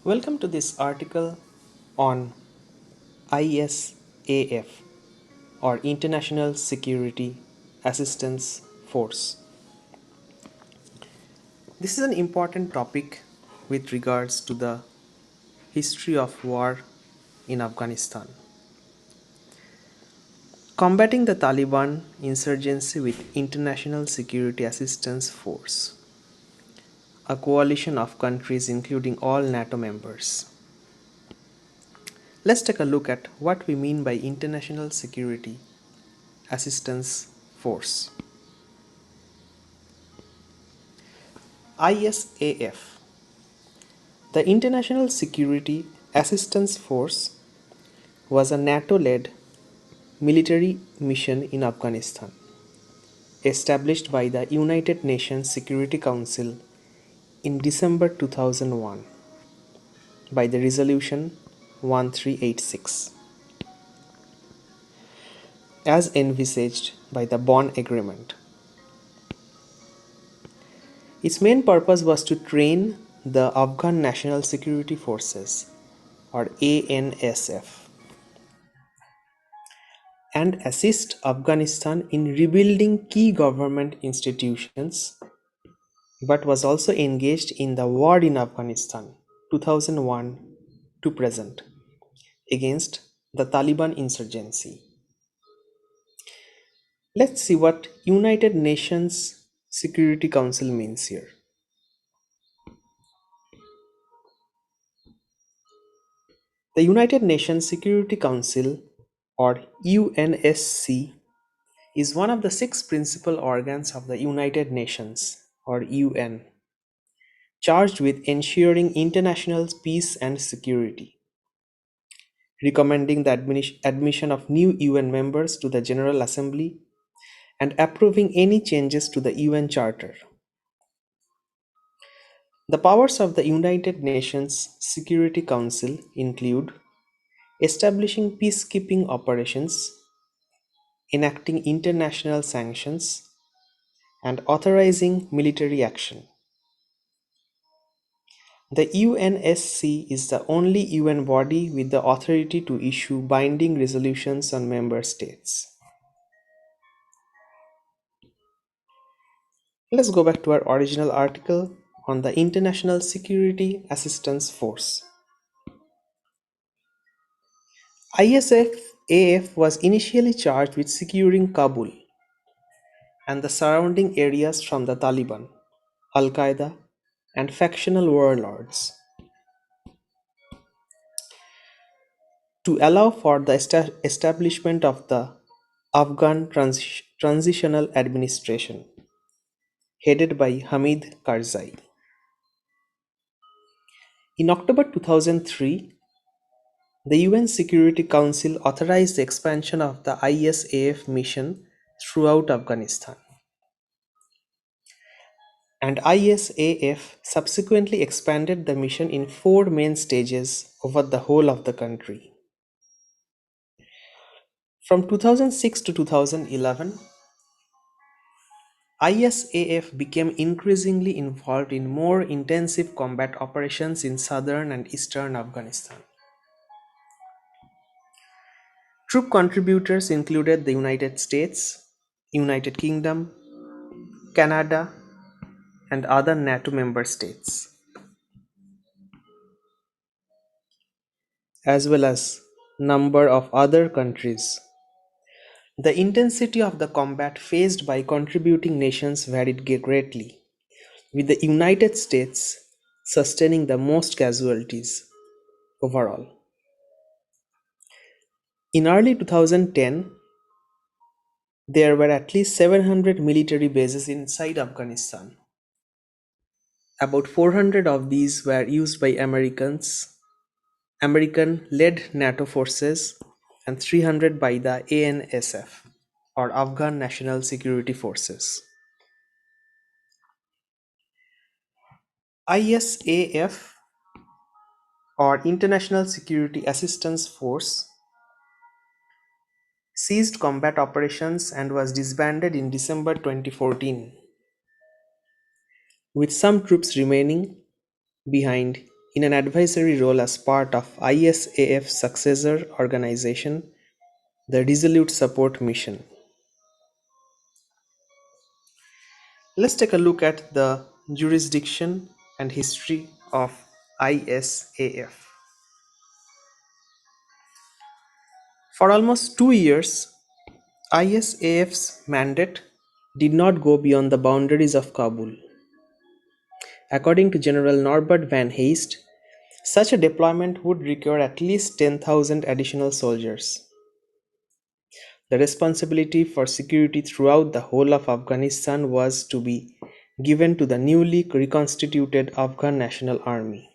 Welcome to this article on ISAF or International Security Assistance Force. This is an important topic with regards to the history of war in Afghanistan. Combating the Taliban insurgency with International Security Assistance Force, a coalition of countries including all NATO members. Let's take a look at what we mean by International Security Assistance Force. ISAF, the International Security Assistance Force, was a NATO-led military mission in Afghanistan, established by the United Nations Security Council in December 2001 by the Resolution 1386, as envisaged by the Bonn Agreement. Its main purpose was to train the Afghan National Security Forces, or ANSF, and assist Afghanistan in rebuilding key government institutions, but was also engaged in the war in Afghanistan 2001 to present against the Taliban insurgency. Let's see what United Nations Security Council means here. The United Nations Security Council, or UNSC, is one of the six principal organs of the United Nations, or UN, charged with ensuring international peace and security, recommending the admission of new UN members to the General Assembly, and approving any changes to the UN Charter. The powers of the United Nations Security Council include establishing peacekeeping operations, enacting international sanctions, and authorizing military action. The UNSC is the only UN body with the authority to issue binding resolutions on member states. Let's go back to our original article on the International Security Assistance Force. ISAF was initially charged with securing Kabul and the surrounding areas from the Taliban, Al-Qaeda, and factional warlords, to allow for the establishment of the Afghan Transitional Administration, headed by Hamid Karzai. In October 2003, the UN Security Council authorized the expansion of the ISAF mission throughout Afghanistan, and ISAF subsequently expanded the mission in four main stages over the whole of the country. From 2006 to 2011, ISAF became increasingly involved in more intensive combat operations in southern and eastern Afghanistan. Troop contributors included the United States, United Kingdom, Canada, and other NATO member states, as well as number of other countries. The intensity of the combat faced by contributing nations varied greatly, with the United States sustaining the most casualties overall. In early 2010, there were at least 700 military bases inside Afghanistan. About 400 of these were used by American-led NATO forces, and 300 by the ANSF, or Afghan National Security Forces. ISAF, or International Security Assistance Force, ceased combat operations and was disbanded in December 2014, with some troops remaining behind in an advisory role as part of ISAF's successor organization, the Resolute Support Mission. Let's take a look at the jurisdiction and history of ISAF. For almost 2 years, ISAF's mandate did not go beyond the boundaries of Kabul. According to General Norbert van Heist, such a deployment would require at least 10,000 additional soldiers. The responsibility for security throughout the whole of Afghanistan was to be given to the newly reconstituted Afghan National Army.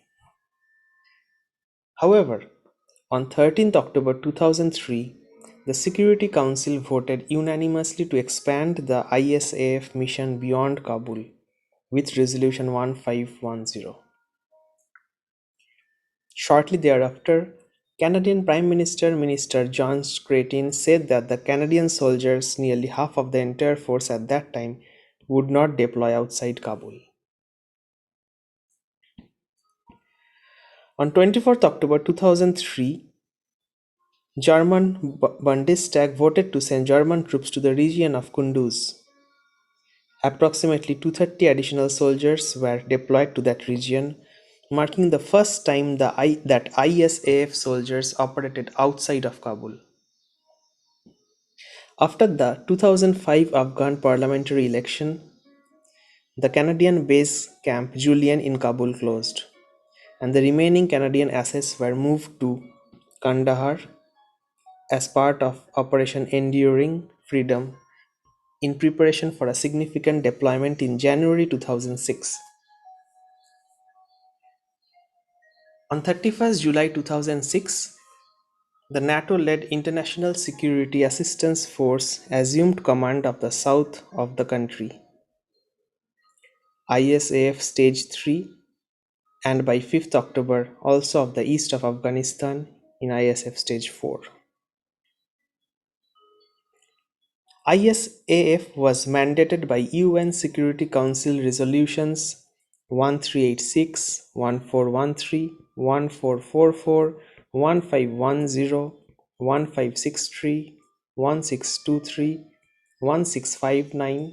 However, on 13th October 2003, the Security Council voted unanimously to expand the ISAF mission beyond Kabul with Resolution 1510. Shortly thereafter, Canadian Prime Minister John Creighton said that the Canadian soldiers, nearly half of the entire force at that time, would not deploy outside Kabul. On 24th October 2003, German Bundestag voted to send German troops to the region of Kunduz. Approximately 230 additional soldiers were deployed to that region, marking the first time that ISAF soldiers operated outside of Kabul. After the 2005 Afghan parliamentary election, the Canadian base Camp Julian in Kabul closed, and the remaining Canadian assets were moved to Kandahar as part of Operation Enduring Freedom in preparation for a significant deployment in January 2006. On 31st July 2006, the NATO-led International Security Assistance Force assumed command of the south of the country, ISAF Stage 3, and by 5th October also of the east of Afghanistan in ISAF Stage 4. ISAF was mandated by UN Security Council resolutions 1386, 1413, 1444, 1510, 1563, 1623, 1659,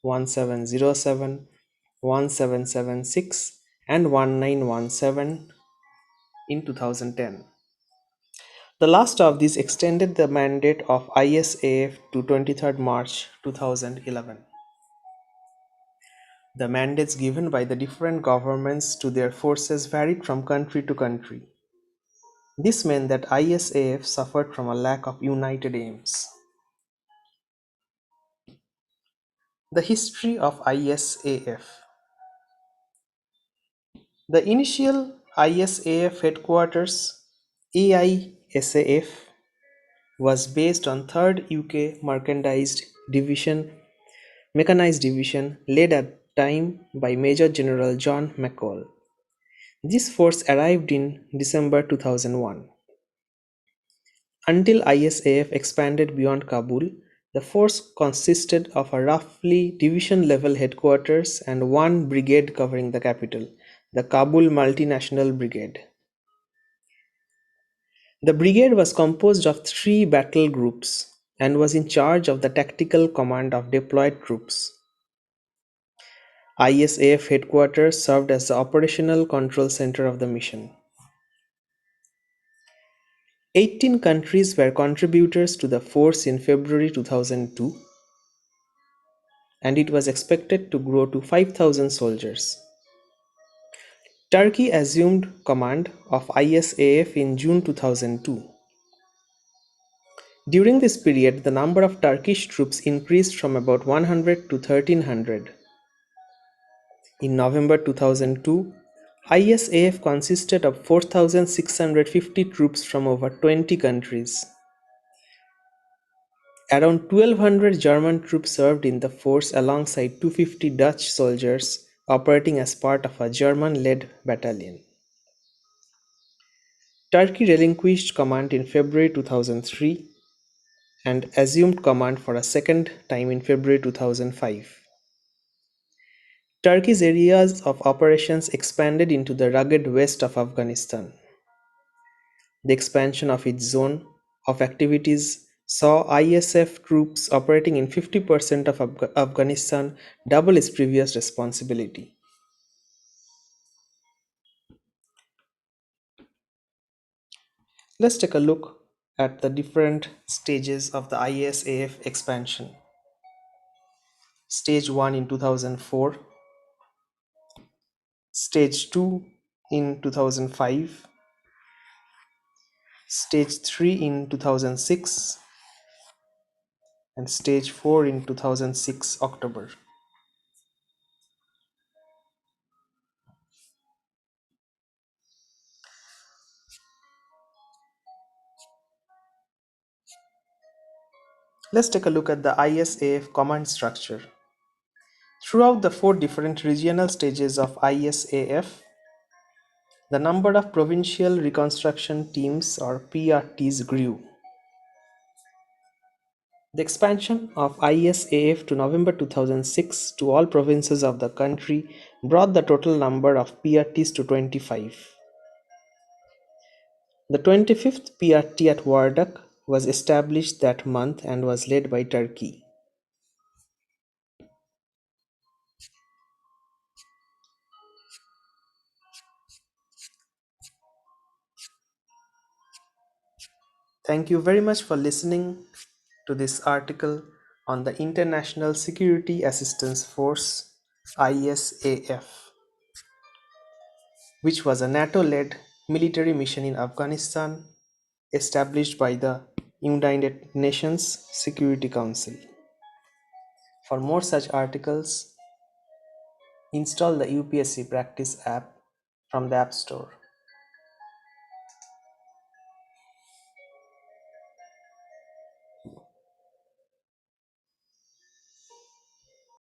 1707, 1776, and 1917 in 2010. The last of these extended the mandate of ISAF to 23rd March 2011. The mandates given by the different governments to their forces varied from country to country. This meant that ISAF suffered from a lack of united aims. The history of ISAF. The initial ISAF headquarters, AISAF, was based on 3rd UK Mechanized Division led at time by Major General John McCall. This force arrived in December 2001. Until ISAF expanded beyond Kabul, the force consisted of a roughly division-level headquarters and one brigade covering the capital, the Kabul Multinational Brigade. The brigade was composed of 3 battle groups and was in charge of the tactical command of deployed troops. ISAF headquarters served as the operational control center of the mission. 18 countries were contributors to the force in February 2002, and it was expected to grow to 5,000 soldiers. Turkey assumed command of ISAF in June 2002. During this period, the number of Turkish troops increased from about 100 to 1,300. In November 2002, ISAF consisted of 4,650 troops from over 20 countries. Around 1,200 German troops served in the force alongside 250 Dutch soldiers operating as part of a German-led battalion. Turkey relinquished command in February 2003 and assumed command for a second time in February 2005. Turkey's areas of operations expanded into the rugged west of Afghanistan. The expansion of its zone of activities saw ISAF troops operating in 50% of Afghanistan, double its previous responsibility. Let's take a look at the different stages of the ISAF expansion. Stage 1 in 2004, Stage 2 in 2005, Stage 3 in 2006, and Stage 4 in 2006 October. Let's take a look at the ISAF command structure. Throughout the four different regional stages of ISAF, the number of provincial reconstruction teams or PRTs grew. The expansion of ISAF to November 2006 to all provinces of the country brought the total number of PRTs to 25. The 25th PRT at Wardak was established that month and was led by Turkey. Thank you very much for listening to this article on the International Security Assistance Force ISAF, which was a NATO-led military mission in Afghanistan established by the United Nations Security Council. For more such articles, install the UPSC Practice app from the App Store.